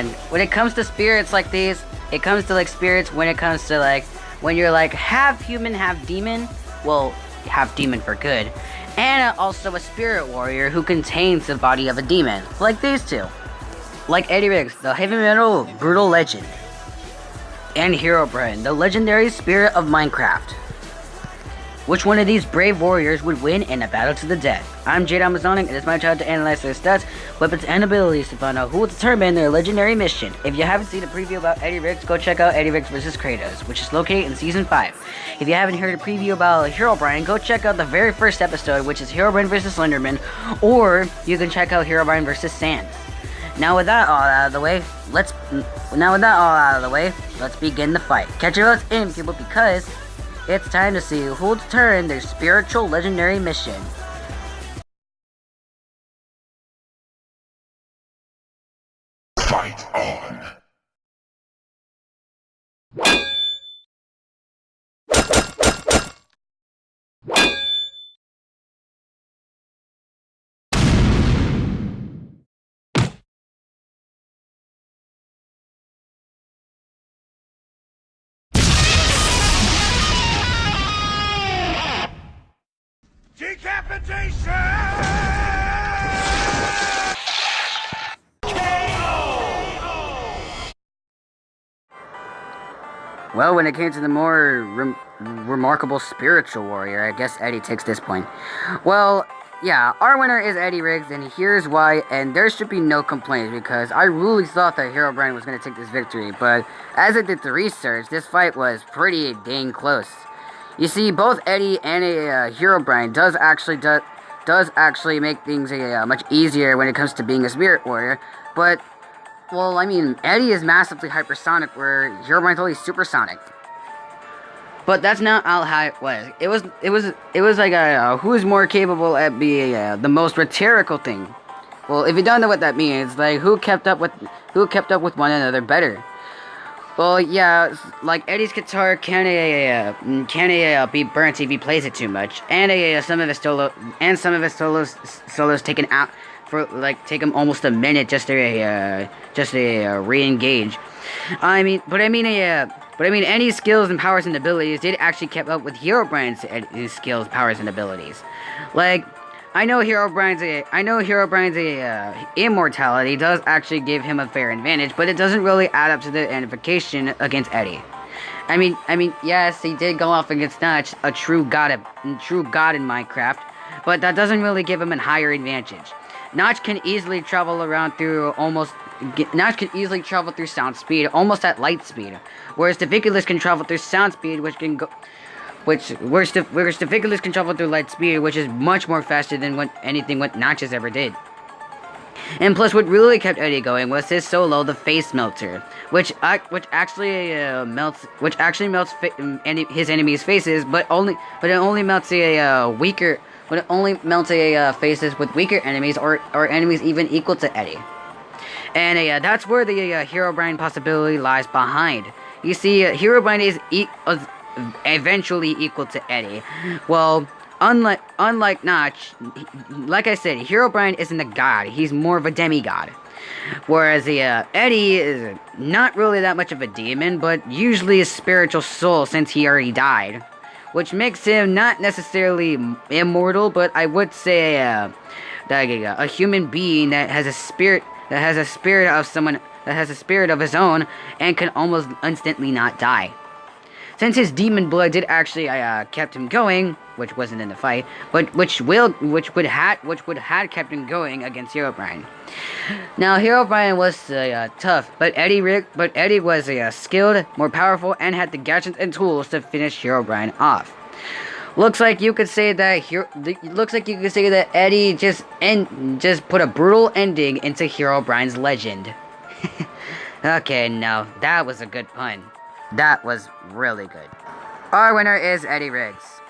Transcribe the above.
again, when it comes to spirits like these, it comes to like spirits when it comes to like when you're like half human, half demon. Well, half demon for good, and also a spirit warrior who contains the body of a demon, like these two. Like Eddie Riggs, the heavy metal brutal legend, and Herobrine, the legendary spirit of Minecraft. Which one of these brave warriors would win in a battle to the death? I'm Jade Amazonic, and it's my job to analyze their stats, weapons, and abilities to find out who will determine their legendary mission. If you haven't seen a preview about Eddie Riggs, go check out Eddie Riggs vs. Kratos, which is located in Season 5. If you haven't heard a preview about Herobrine, go check out the very first episode, which is Herobrine vs. Slenderman, or you can check out Herobrine vs. Sans. Now with that all out of the way, let's begin the fight. Catch your votes in, people, because it's time to see who will determine their spiritual legendary mission. Fight on! Decapitation! Well, when it came to the more remarkable spiritual warrior, I guess Eddie takes this point. Well, yeah, our winner is Eddie Riggs, and here's why, and there should be no complaints, because I really thought that Herobrine was going to take this victory, but as I did the research, this fight was pretty dang close. You see, both Eddie and Herobrine does actually make things much easier when it comes to being a spirit warrior, but well, I mean, Eddie is massively hypersonic, where Herobrine's only supersonic. But that's not all how it was. It was like who is more capable at being the most rhetorical thing. Well, if you don't know what that means, like who kept up with one another better. Well, yeah, like Eddie's guitar can be burnt if he plays it too much, and some of his solos taken out for like take him almost a minute just to re-engage. I mean Eddie's skills and powers and abilities did actually keep up with Herobrine's skills, powers, and abilities. Like, I know Herobrine's immortality does actually give him a fair advantage, but it doesn't really add up to the identification against Eddie. I mean, yes, he did go off against Notch, a true god in Minecraft, but that doesn't really give him a higher advantage. Notch can easily travel through sound speed, almost at light speed, whereas Stiviculus can travel through sound speed, whereas Stiviculus can travel through light speed, which is much more faster than what Notch has ever did. And plus, what really kept Eddie going was his solo, the Face Melter, which actually melts his enemies' faces, but it only melts faces with weaker enemies or enemies even equal to Eddie. And that's where the Herobrine possibility lies behind. You see, Herobrine is eventually equal to Eddie. Well, unlike Notch, like I said, Herobrine isn't a god. He's more of a demigod. Whereas Eddie is not really that much of a demon, but usually a spiritual soul since he already died, which makes him not necessarily immortal, but I would say a human being that has a spirit of his own and can almost instantly not die. Since his demon blood did actually kept him going, which wasn't in the fight, but which would had kept him going against Herobrine. Now Herobrine was tough, but Eddie was skilled, more powerful, and had the gadgets and tools to finish Herobrine off. Looks like you could say that Eddie just put a brutal ending into Herobrine's legend. Okay, no, that was a good pun. That was really good. Our winner is Eddie Riggs.